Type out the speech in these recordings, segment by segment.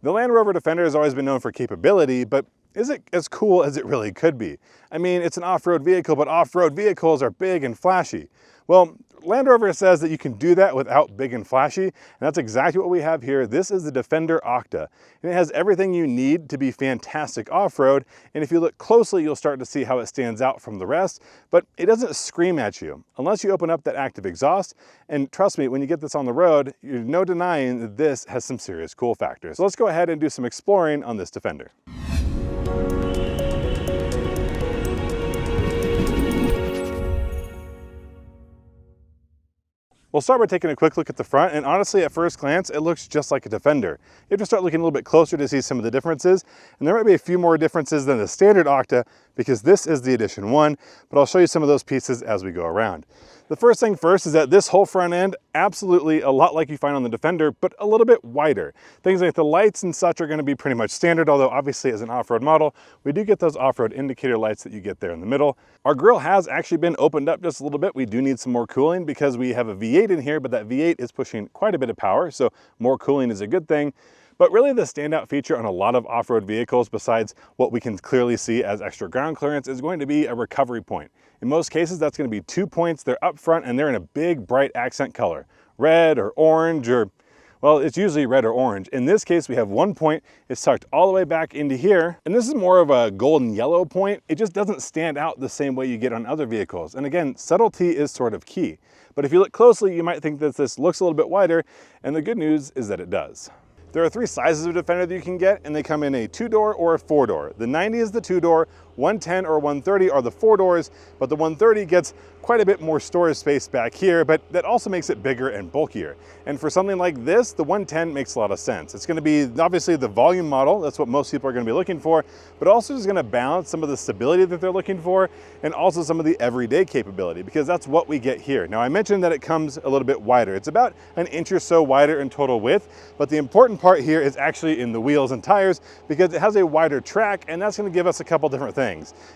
The Land Rover Defender has always been known for capability, but is it as cool as it really could be? I mean, it's an off-road vehicle, but off-road vehicles are big and flashy. Well, Land Rover says that you can do that without big and flashy, and that's exactly what we have here. This is the Defender OCTA, and it has everything you need to be fantastic off-road, and if you look closely, you'll start to see how it stands out from the rest, but it doesn't scream at you unless you open up that active exhaust, and trust me, when you get this on the road, you're no denying that this has some serious cool factors. So let's go ahead and do some exploring on this Defender. We'll start by taking a quick look at the front, and honestly, at first glance, it looks just like a Defender. You have to start looking a little bit closer to see some of the differences, and there might be a few more differences than the standard OCTA because this is the Edition 1, but I'll show you some of those pieces as we go around. The first thing first is that this whole front end, absolutely a lot like you find on the Defender, but a little bit wider. Things like the lights and such are going to be pretty much standard, although obviously as an off-road model, we do get those off-road indicator lights that you get there in the middle. Our grille has actually been opened up just a little bit. We do need some more cooling because we have a V8 in here, but that V8 is pushing quite a bit of power, so more cooling is a good thing. But really the standout feature on a lot of off-road vehicles, besides what we can clearly see as extra ground clearance, is going to be a recovery point. In most cases, that's going to be 2 points. They're up front and they're in a big, bright accent color. Red or orange or, well, it's usually red or orange. In this case, we have 1 point. It's tucked all the way back into here. And this is more of a golden yellow point. It just doesn't stand out the same way you get on other vehicles. And again, subtlety is sort of key. But if you look closely, you might think that this looks a little bit wider. And the good news is that it does. There are 3 sizes of Defender that you can get, and they come in a 2-door or a 4-door. The 90 is the 2-door, 110 or 130 are the 4 doors, but the 130 gets quite a bit more storage space back here, but that also makes it bigger and bulkier. And for something like this, the 110 makes a lot of sense. It's going to be obviously the volume model, that's what most people are going to be looking for, but also is going to balance some of the stability that they're looking for and also some of the everyday capability, because that's what we get here. Now I mentioned that it comes a little bit wider. It's about an inch or so wider in total width, but the important part here is actually in the wheels and tires because it has a wider track, and that's going to give us a couple different things.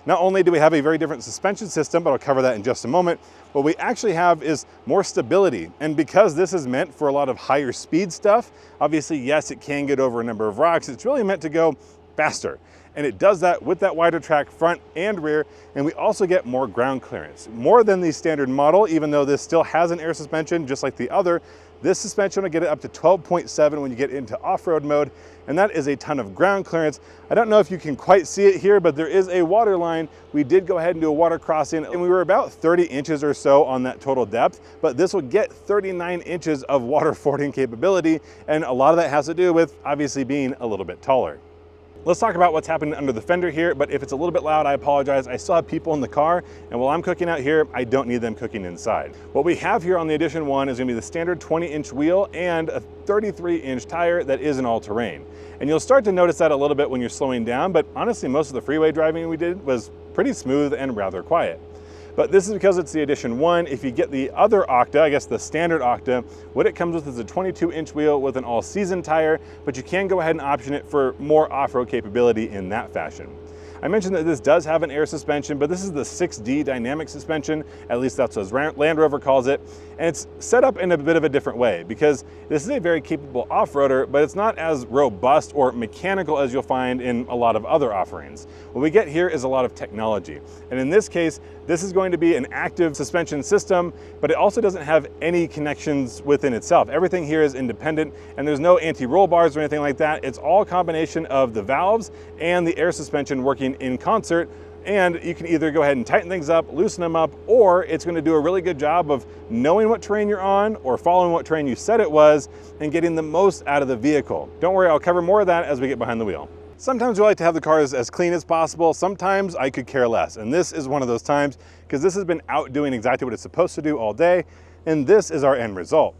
Not only do we have a very different suspension system, but I'll cover that in just a moment, what we actually have is more stability. And because this is meant for a lot of higher speed stuff, obviously, yes, it can get over a number of rocks. It's really meant to go faster. And it does that with that wider track front and rear, and we also get more ground clearance. More than the standard model, even though this still has an air suspension just like the other. This suspension will get it up to 12.7 when you get into off-road mode, and that is a ton of ground clearance. I don't know if you can quite see it here, but there is a water line. We did go ahead and do a water crossing, and we were about 30 inches or so on that total depth, but this will get 39 inches of water fording capability, and a lot of that has to do with obviously being a little bit taller. Let's talk about what's happening under the fender here, but if it's a little bit loud, I apologize. I still have people in the car, and while I'm cooking out here, I don't need them cooking inside. What we have here on the Edition 1 is gonna be the standard 20-inch wheel and a 33-inch tire that is an all-terrain. And you'll start to notice that a little bit when you're slowing down, but honestly, most of the freeway driving we did was pretty smooth and rather quiet. But this is because it's the Edition 1. If you get the other OCTA, I guess the standard OCTA, what it comes with is a 22-inch wheel with an all-season tire, but you can go ahead and option it for more off-road capability in that fashion. I mentioned that this does have an air suspension, but this is the 6D dynamic suspension, at least that's what Land Rover calls it, and it's set up in a bit of a different way because this is a very capable off-roader, but it's not as robust or mechanical as you'll find in a lot of other offerings. What we get here is a lot of technology, and in this case, this is going to be an active suspension system, but it also doesn't have any connections within itself. Everything here is independent, and there's no anti-roll bars or anything like that. It's all a combination of the valves and the air suspension working in concert, and you can either go ahead and tighten things up, loosen them up, or it's going to do a really good job of knowing what terrain you're on or following what terrain you said it was and getting the most out of the vehicle. Don't worry, I'll cover more of that as we get behind the wheel. Sometimes we like to have the cars as clean as possible. Sometimes I could care less, and this is one of those times because this has been out doing exactly what it's supposed to do all day, and this is our end result.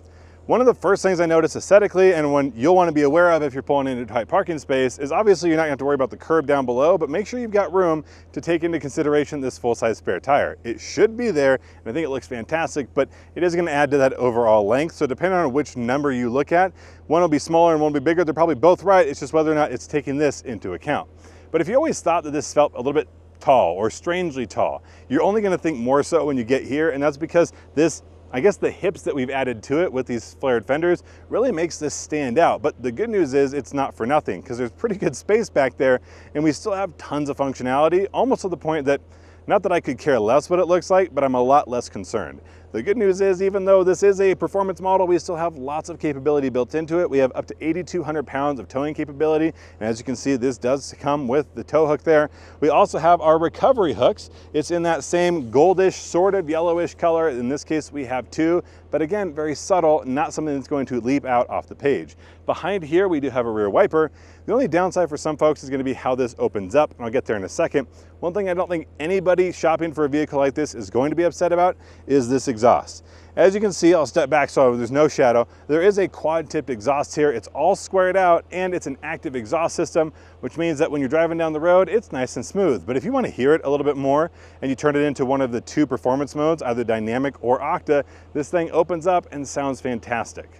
One of the first things I noticed aesthetically, and one you'll want to be aware of if you're pulling into a tight parking space, is obviously you're not going to have to worry about the curb down below, but make sure you've got room to take into consideration this full-size spare tire. It should be there, and I think it looks fantastic, but it is going to add to that overall length. So depending on which number you look at, one will be smaller and one will be bigger. They're probably both right. It's just whether or not it's taking this into account. But if you always thought that this felt a little bit tall or strangely tall, you're only going to think more so when you get here, and that's because this I guess the hips that we've added to it with these flared fenders really makes this stand out. But the good news is it's not for nothing, because there's pretty good space back there and we still have tons of functionality, almost to the point that, not that I could care less what it looks like, but I'm a lot less concerned. The good news is, even though this is a performance model, we still have lots of capability built into it. We have up to 8,200 pounds of towing capability. And as you can see, this does come with the tow hook there. We also have our recovery hooks. It's in that same goldish, sort of yellowish color. In this case, we have two, but again, very subtle, not something that's going to leap out off the page. Behind here, we do have a rear wiper. The only downside for some folks is going to be how this opens up, and I'll get there in a second. One thing I don't think anybody shopping for a vehicle like this is going to be upset about is this exhaust. As you can see, I'll step back so there's no shadow. There is a quad-tipped exhaust here. It's all squared out and it's an active exhaust system, which means that when you're driving down the road, it's nice and smooth. But if you want to hear it a little bit more and you turn it into one of the two performance modes, either dynamic or OCTA, this thing opens up and sounds fantastic.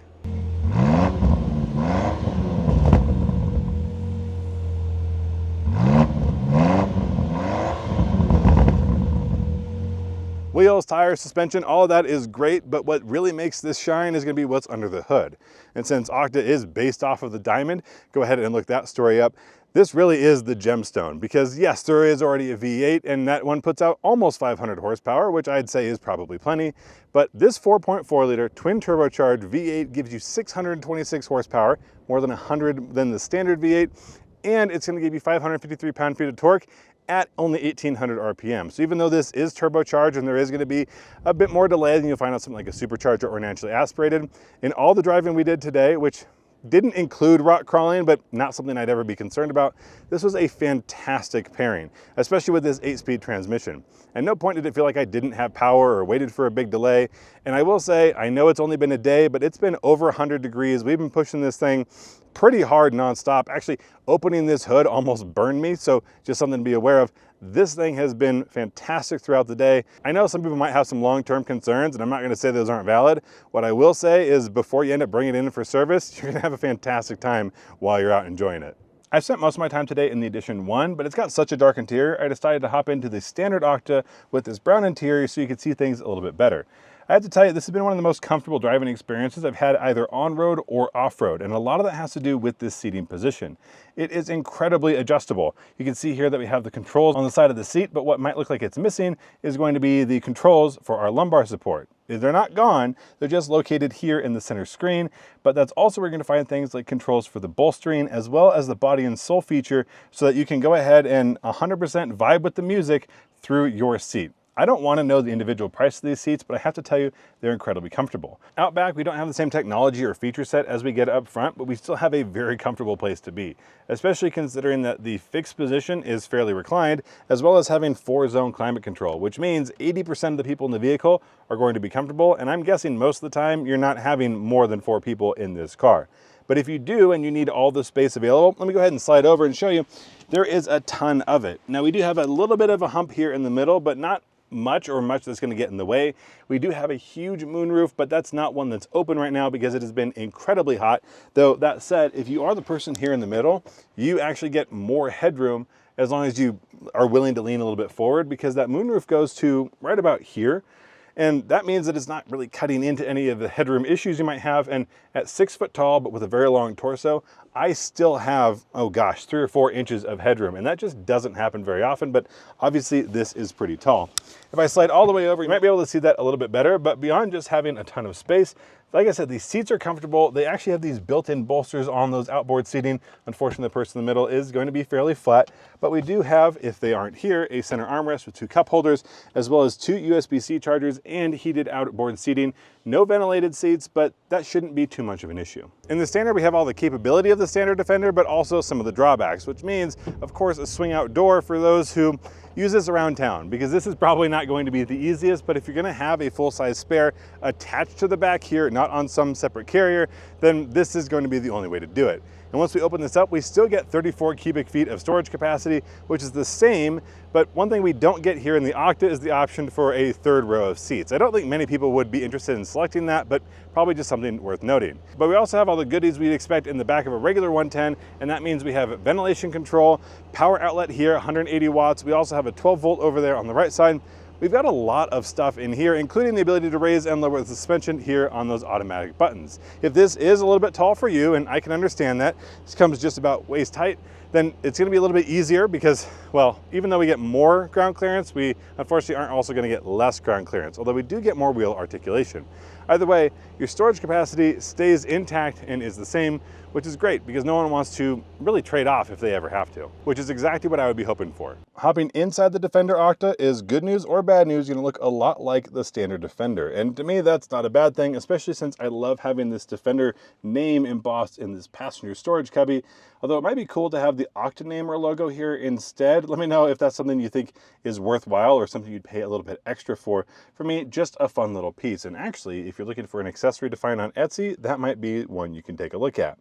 Wheels, tires, suspension, all of that is great, but what really makes this shine is going to be what's under the hood. And since OCTA is based off of the Diamond, go ahead and look that story up. This really is the gemstone, because yes, there is already a V8 and that one puts out almost 500 horsepower, which I'd say is probably plenty. But this 4.4 liter twin turbocharged V8 gives you 626 horsepower, more than 100 than the standard V8, and it's going to give you 553 pound-feet of torque at only 1,800 RPM. So even though this is turbocharged and there is going to be a bit more delay than you'll find on something like a supercharger or naturally aspirated, in all the driving we did today, which didn't include rock crawling, but not something I'd ever be concerned about, this was a fantastic pairing, especially with this 8-speed transmission. At no point did it feel like I didn't have power or waited for a big delay. And I will say, I know it's only been a day, but it's been over 100 degrees. We've been pushing this thing pretty hard nonstop. Actually, opening this hood almost burned me, so just something to be aware of. This thing has been fantastic throughout the day. I know some people might have some long-term concerns, and I'm not going to say those aren't valid. What I will say is before you end up bringing it in for service, you're going to have a fantastic time while you're out enjoying it. I've spent most of my time today in the Edition 1, but it's got such a dark interior, I decided to hop into the standard OCTA with this brown interior so you could see things a little bit better. I have to tell you, this has been one of the most comfortable driving experiences I've had either on-road or off-road, and a lot of that has to do with this seating position. It is incredibly adjustable. You can see here that we have the controls on the side of the seat, but what might look like it's missing is going to be the controls for our lumbar support. They're not gone, they're just located here in the center screen, but that's also where you're going to find things like controls for the bolstering as well as the body and soul feature so that you can go ahead and 100% vibe with the music through your seat. I don't want to know the individual price of these seats, but I have to tell you, they're incredibly comfortable. Out back, we don't have the same technology or feature set as we get up front, but we still have a very comfortable place to be, especially considering that the fixed position is fairly reclined, as well as having 4-zone climate control, which means 80% of the people in the vehicle are going to be comfortable, and I'm guessing most of the time you're not having more than 4 people in this car. But if you do and you need all the space available, let me go ahead and slide over and show you, there is a ton of it. Now we do have a little bit of a hump here in the middle, but not much that's going to get in the way. We do have a huge moonroof, but that's not one that's open right now because it has been incredibly hot. Though that said, if you are the person here in the middle, you actually get more headroom as long as you are willing to lean a little bit forward, because that moonroof goes to right about here. And that means that it's not really cutting into any of the headroom issues you might have. And at 6 foot tall, but with a very long torso, I still have, oh gosh, 3 or 4 inches of headroom. And that just doesn't happen very often, but obviously this is pretty tall. If I slide all the way over, you might be able to see that a little bit better, but beyond just having a ton of space, like I said, these seats are comfortable. They actually have these built-in bolsters on those outboard seating. Unfortunately, the person in the middle is going to be fairly flat, but we do have, if they aren't here, a center armrest with 2 cup holders, as well as 2 USB-C chargers and heated outboard seating. No ventilated seats, but that shouldn't be too much of an issue. In the Standard, we have all the capability of the Standard Defender, but also some of the drawbacks, which means, of course, a swing out door for those who use this around town, because this is probably not going to be the easiest, but if you're gonna have a full-size spare attached to the back here, not on some separate carrier, then this is going to be the only way to do it. And once we open this up, we still get 34 cubic feet of storage capacity, which is the same, but one thing we don't get here in the OCTA is the option for a 3rd row of seats. I don't think many people would be interested in selecting that, but probably just something worth noting. But we also have all the goodies we'd expect in the back of a regular 110, and that means we have ventilation control, power outlet here, 180 watts. We also have a 12 volt over there on the right side, we've got a lot of stuff in here, including the ability to raise and lower the suspension here on those automatic buttons. If this is a little bit tall for you, and I can understand that, this comes just about waist height, then it's gonna be a little bit easier because, well, even though we get more ground clearance, we unfortunately aren't also gonna get less ground clearance, although we do get more wheel articulation. Either way, your storage capacity stays intact and is the same, which is great because no one wants to really trade off if they ever have to, which is exactly what I would be hoping for. Hopping inside the Defender Octa is good news or bad news. You're gonna look a lot like the standard Defender. And to me, that's not a bad thing, especially since I love having this Defender name embossed in this passenger storage cubby. Although it might be cool to have the Octa name or logo here instead. Let me know if that's something you think is worthwhile or something you'd pay a little bit extra for. For me, just a fun little piece. And actually, if you're looking for an accessory to find on Etsy, that might be one you can take a look at.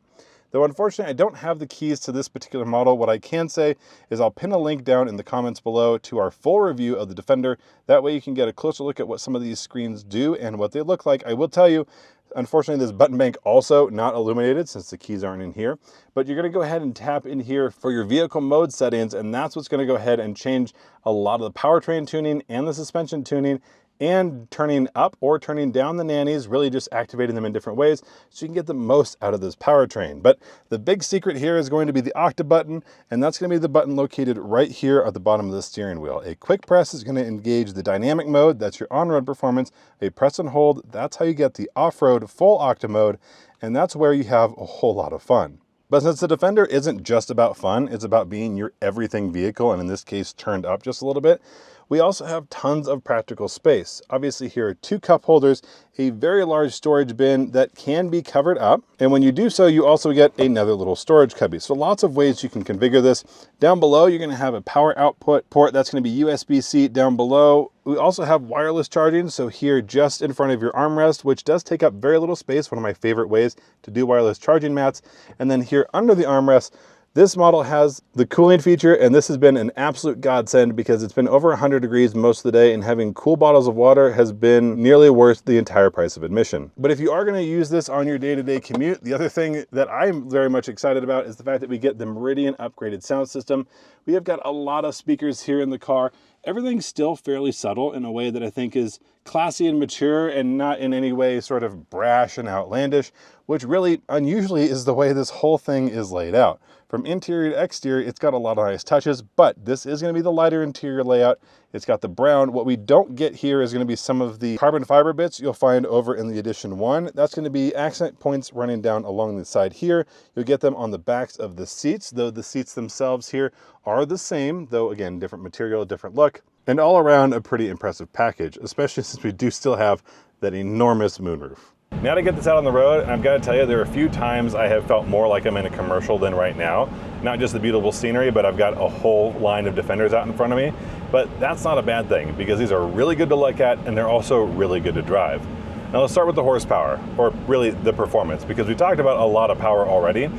Though unfortunately, I don't have the keys to this particular model. What I can say is I'll pin a link down in the comments below to our full review of the Defender. That way you can get a closer look at what some of these screens do and what they look like. I will tell you, unfortunately, this button bank also not illuminated since the keys aren't in here, but you're gonna go ahead and tap in here for your vehicle mode settings, and that's what's gonna go ahead and change a lot of the powertrain tuning and the suspension tuning, and turning up or turning down the nannies, really just activating them in different ways so you can get the most out of this powertrain. But the big secret here is going to be the Octa button, and that's going to be the button located right here at the bottom of the steering wheel. A quick press is going to engage the dynamic mode, that's your on-road performance. A press and hold, that's how you get the off-road full Octa mode, and that's where you have a whole lot of fun. But since the Defender isn't just about fun, it's about being your everything vehicle, and in this case turned up just a little bit, we also have tons of practical space. Obviously here are 2 cup holders, a very large storage bin that can be covered up. And when you do so, you also get another little storage cubby. So lots of ways you can configure this. Down below, you're gonna have a power output port. That's gonna be USB-C down below. We also have wireless charging. So here just in front of your armrest, which does take up very little space, one of my favorite ways to do wireless charging mats. And then here under the armrest, this model has the cooling feature, and this has been an absolute godsend because it's been over 100 degrees most of the day, and having cool bottles of water has been nearly worth the entire price of admission. But if you are gonna use this on your day-to-day commute, the other thing that I'm very much excited about is the fact that we get the Meridian upgraded sound system. We have got a lot of speakers here in the car. Everything's still fairly subtle in a way that I think is classy and mature and not in any way sort of brash and outlandish, which really unusually is the way this whole thing is laid out. From interior to exterior, it's got a lot of nice touches, but this is gonna be the lighter interior layout. It's got the brown. What we don't get here is gonna be some of the carbon fiber bits you'll find over in the Edition 1. That's gonna be accent points running down along the side here. You'll get them on the backs of the seats, though the seats themselves here are the same, though again, different material, different look, and all around a pretty impressive package, especially since we do still have that enormous moonroof. Now to get this out on the road, and I've got to tell you, there are a few times I have felt more like I'm in a commercial than right now. Not just the beautiful scenery, but I've got a whole line of Defenders out in front of me. But that's not a bad thing because these are really good to look at and they're also really good to drive. Now let's start with the horsepower, or really the performance, because we talked about a lot of power already.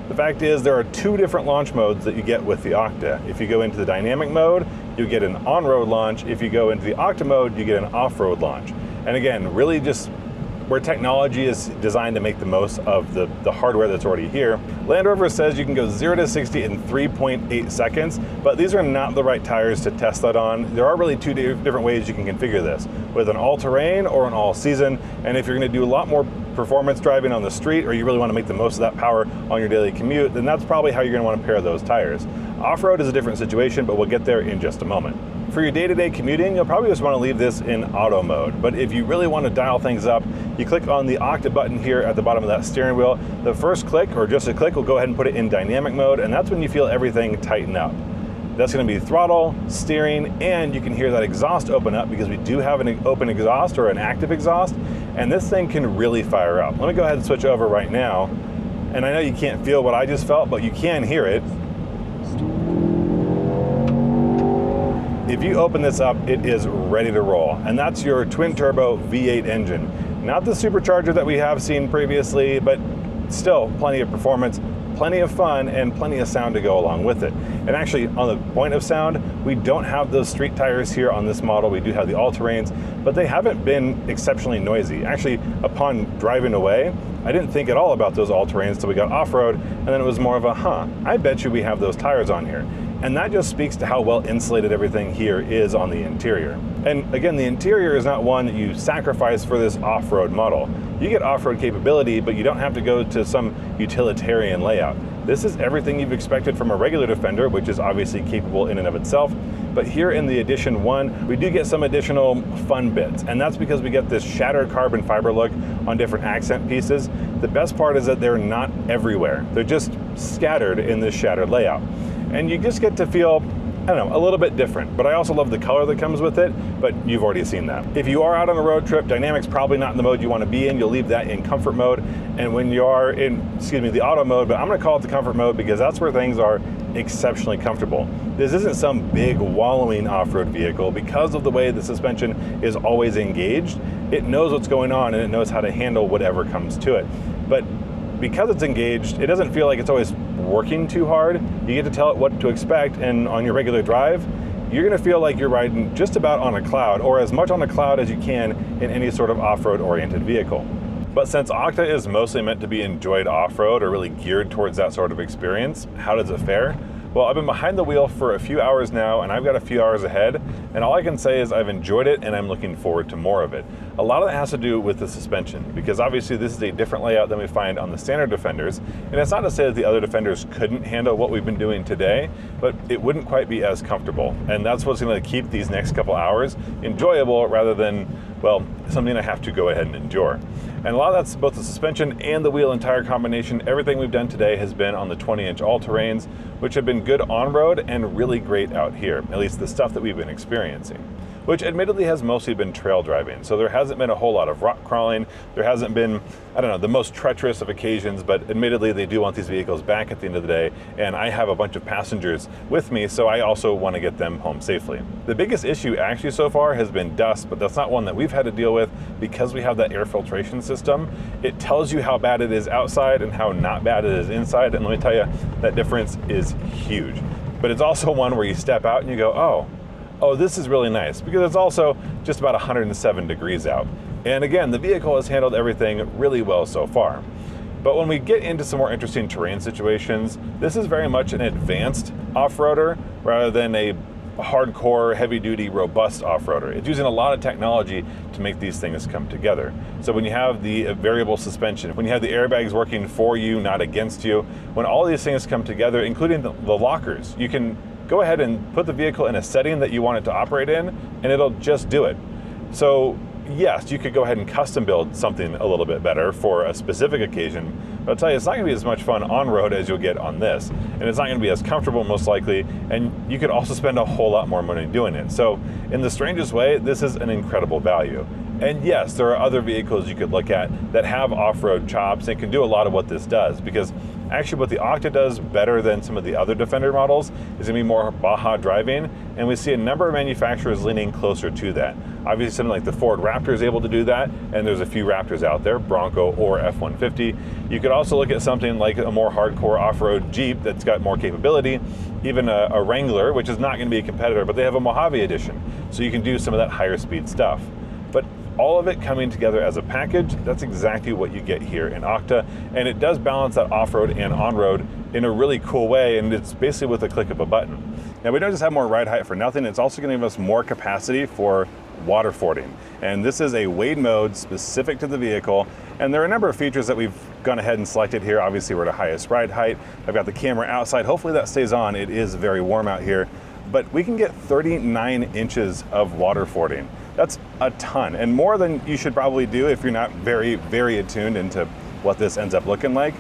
The fact is there are 2 different launch modes that you get with the Octa. If you go into the dynamic mode, you get an on-road launch. If you go into the Octa mode, you get an off-road launch. And again, really just where technology is designed to make the most of the hardware that's already here. Land Rover says you can go 0 to 60 in 3.8 seconds, but these are not the right tires to test that on. There are really 2 different ways you can configure this, with an all-terrain or an all-season. And if you're gonna do a lot more performance driving on the street, or you really wanna make the most of that power on your daily commute, then that's probably how you're gonna wanna pair those tires. Off-road is a different situation, but we'll get there in just a moment. For your day-to-day commuting, you'll probably just want to leave this in auto mode, but if you really want to dial things up, you click on the Octa button here at the bottom of that steering wheel. The first click, or just a click, will go ahead and put it in dynamic mode, and that's when you feel everything tighten up. That's going to be throttle, steering, and you can hear that exhaust open up because we do have an open exhaust or an active exhaust, and this thing can really fire up. Let me go ahead and switch over right now, and I know you can't feel what I just felt, but you can hear it. If you open this up, it is ready to roll. And that's your twin turbo V8 engine. Not the supercharger that we have seen previously, but still plenty of performance, plenty of fun, and plenty of sound to go along with it. And actually, on the point of sound, we don't have those street tires here on this model. We do have the all-terrains, but they haven't been exceptionally noisy. Actually, upon driving away, I didn't think at all about those all-terrains till we got off-road, and then it was more of a, I bet you we have those tires on here. And that just speaks to how well insulated everything here is on the interior. And again, the interior is not one that you sacrifice for this off-road model. You get off-road capability, but you don't have to go to some utilitarian layout. This is everything you've expected from a regular Defender, which is obviously capable in and of itself. But here in the Edition 1, we do get some additional fun bits. And that's because we get this shattered carbon fiber look on different accent pieces. The best part is that they're not everywhere. They're just scattered in this shattered layout. And you just get to feel, I don't know, a little bit different, but I also love the color that comes with it, but you've already seen that. If you are out on a road trip, dynamic's probably not in the mode you want to be in. You'll leave that in comfort mode. And when you are in, the auto mode, but I'm going to call it the comfort mode because that's where things are exceptionally comfortable. This isn't some big wallowing off-road vehicle. Because of the way the suspension is always engaged, it knows what's going on and it knows how to handle whatever comes to it. But because it's engaged, it doesn't feel like it's always working too hard. You get to tell it what to expect, and on your regular drive, you're gonna feel like you're riding just about on a cloud, or as much on a cloud as you can in any sort of off-road oriented vehicle. But since OCTA is mostly meant to be enjoyed off-road or really geared towards that sort of experience, how does it fare? Well, I've been behind the wheel for a few hours now, and I've got a few hours ahead, and all I can say is I've enjoyed it and I'm looking forward to more of it. A lot of that has to do with the suspension, because obviously this is a different layout than we find on the standard Defenders, and it's not to say that the other Defenders couldn't handle what we've been doing today, but it wouldn't quite be as comfortable, and that's what's going to keep these next couple hours enjoyable rather than, well, something I have to go ahead and endure. And a lot of that's both the suspension and the wheel and tire combination. Everything we've done today has been on the 20-inch all-terrains, which have been good on-road and really great out here, at least the stuff that we've been experiencing, which admittedly has mostly been trail driving. So there hasn't been a whole lot of rock crawling. There hasn't been, I don't know, the most treacherous of occasions, but admittedly they do want these vehicles back at the end of the day, and I have a bunch of passengers with me, so I also want to get them home safely. The biggest issue actually so far has been dust, but that's not one that we've had to deal with because we have that air filtration system. It tells you how bad it is outside and how not bad it is inside, and let me tell you, that difference is huge. But it's also one where you step out and you go, oh, this is really nice, because it's also just about 107 degrees out. And again, the vehicle has handled everything really well so far. But when we get into some more interesting terrain situations, this is very much an advanced off-roader rather than a hardcore, heavy-duty, robust off-roader. It's using a lot of technology to make these things come together. So when you have the variable suspension, when you have the airbags working for you, not against you, when all these things come together, including the lockers, you can go ahead and put the vehicle in a setting that you want it to operate in, and it'll just do it. So yes, you could go ahead and custom build something a little bit better for a specific occasion, but I'll tell you, it's not gonna be as much fun on-road as you'll get on this, and it's not gonna be as comfortable most likely, and you could also spend a whole lot more money doing it. So in the strangest way, this is an incredible value. And yes, there are other vehicles you could look at that have off-road chops and can do a lot of what this does, because actually what the OCTA does better than some of the other Defender models is gonna be more Baja driving, and we see a number of manufacturers leaning closer to that. Obviously something like the Ford Raptor is able to do that, and there's a few Raptors out there, Bronco or F-150. You could also look at something like a more hardcore off-road Jeep that's got more capability, even a Wrangler, which is not gonna be a competitor, but they have a Mojave edition, so you can do some of that higher speed stuff. But all of it coming together as a package, that's exactly what you get here in OCTA, and it does balance that off-road and on-road in a really cool way, and it's basically with a click of a button. Now, we don't just have more ride height for nothing, it's also going to give us more capacity for water fording. And this is a wade mode specific to the vehicle, and there are a number of features that we've gone ahead and selected here. Obviously, we're at a highest ride height. I've got the camera outside. Hopefully that stays on. It is very warm out here, but we can get 39 inches of water fording. That's a ton, and more than you should probably do if you're not very, very attuned into what this ends up looking like.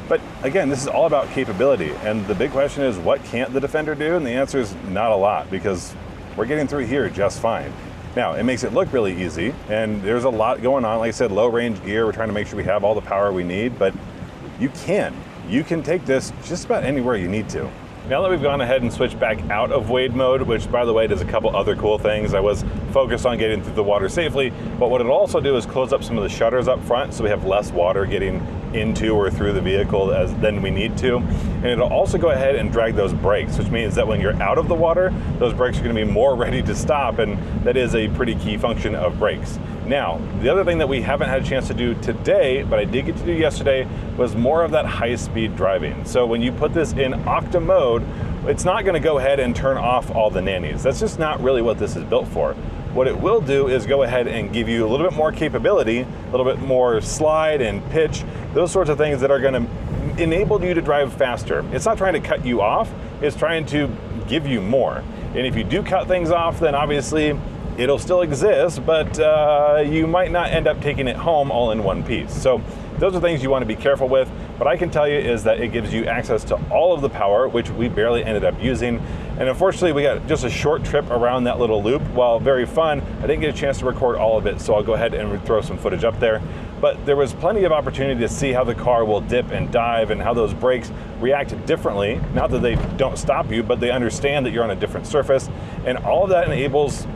But again, this is all about capability, and the big question is, what can't the Defender do? And the answer is not a lot, because we're getting through here just fine. Now, it makes it look really easy, and there's a lot going on. Like I said, low range gear, we're trying to make sure we have all the power we need, but you can take this just about anywhere you need to. Now that we've gone ahead and switched back out of wade mode, which by the way does a couple other cool things. I was focused on getting through the water safely, but what it'll also do is close up some of the shutters up front so we have less water getting into or through the vehicle than we need to. And it'll also go ahead and drag those brakes, which means that when you're out of the water, those brakes are going to be more ready to stop, and that is a pretty key function of brakes. Now, the other thing that we haven't had a chance to do today, but I did get to do yesterday, was more of that high-speed driving. So when you put this in OCTA mode, it's not going to go ahead and turn off all the nannies. That's just not really what this is built for. What it will do is go ahead and give you a little bit more capability, a little bit more slide and pitch, those sorts of things that are going to enable you to drive faster. It's not trying to cut you off, it's trying to give you more. And if you do cut things off, then obviously it'll still exist, but you might not end up taking it home all in one piece. So those are things you want to be careful with. What I can tell you is that it gives you access to all of the power, which we barely ended up using. And unfortunately, we got just a short trip around that little loop. While very fun, I didn't get a chance to record all of it, so I'll go ahead and throw some footage up there. But there was plenty of opportunity to see how the car will dip and dive and how those brakes react differently. Not that they don't stop you, but they understand that you're on a different surface. And all of that enables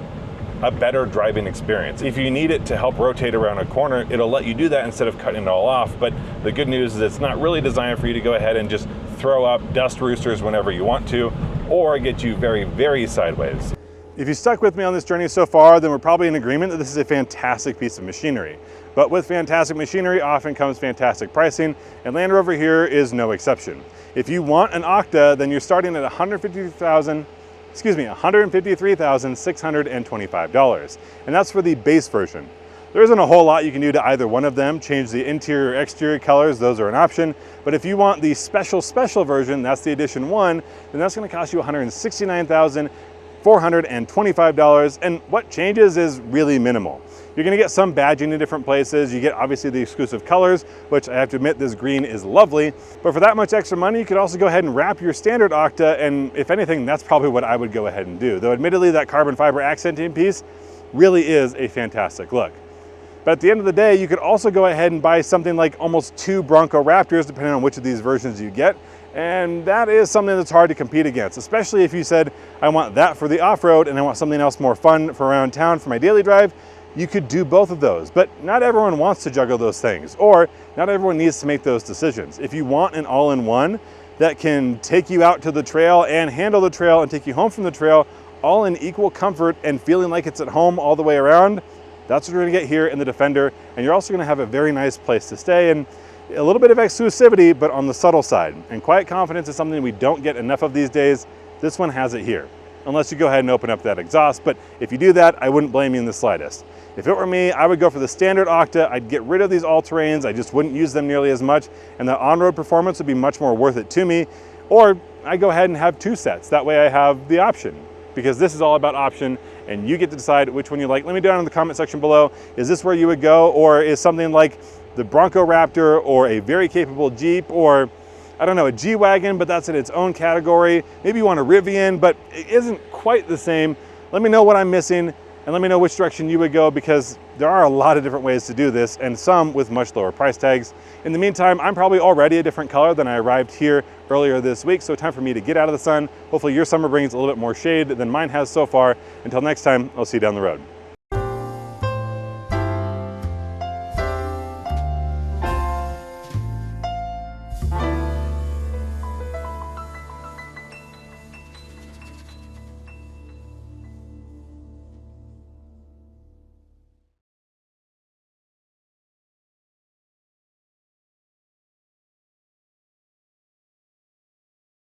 a better driving experience. If you need it to help rotate around a corner, it'll let you do that instead of cutting it all off. But the good news is it's not really designed for you to go ahead and just throw up dust roosters whenever you want to, or get you very, very sideways. If you stuck with me on this journey so far, then we're probably in agreement that this is a fantastic piece of machinery. But with fantastic machinery often comes fantastic pricing, and Land Rover here is no exception. If you want an Octa, then you're starting at $153,625, and that's for the base version. There isn't a whole lot you can do to either one of them. Change the interior, exterior colors, those are an option. But if you want the special version, that's the edition 1, then that's going to cost you $169,425, and what changes is really minimal. You're going to get some badging in different places. You get obviously the exclusive colors, which I have to admit this green is lovely. But for that much extra money, you could also go ahead and wrap your standard Octa, and if anything, that's probably what I would go ahead and do. Though admittedly, that carbon fiber accenting piece really is a fantastic look. But at the end of the day, you could also go ahead and buy something like almost 2 Bronco Raptors, depending on which of these versions you get. And that is something that's hard to compete against, especially if you said, I want that for the off-road and I want something else more fun for around town for my daily drive. You could do both of those, but not everyone wants to juggle those things, or not everyone needs to make those decisions. If you want an all-in-one that can take you out to the trail and handle the trail and take you home from the trail, all in equal comfort and feeling like it's at home all the way around, that's what you're gonna get here in the Defender. And you're also gonna have a very nice place to stay and a little bit of exclusivity, but on the subtle side. And quiet confidence is something we don't get enough of these days. This one has it here, unless you go ahead and open up that exhaust. But if you do that, I wouldn't blame you in the slightest. If it were me, I would go for the standard Octa. I'd get rid of these all-terrains. I just wouldn't use them nearly as much, and the on-road performance would be much more worth it to me. Or I go ahead and have 2 sets. That way I have the option, because this is all about option, and you get to decide which one you like. Let me know down in the comment section below. Is this where you would go, or is something like the Bronco Raptor, or a very capable Jeep, or I don't know, a G-Wagon, but that's in its own category. Maybe you want a Rivian, but it isn't quite the same. Let me know what I'm missing, and let me know which direction you would go, because there are a lot of different ways to do this, and some with much lower price tags. In the meantime, I'm probably already a different color than I arrived here earlier this week, so time for me to get out of the sun. Hopefully your summer brings a little bit more shade than mine has so far. Until next time, I'll see you down the road.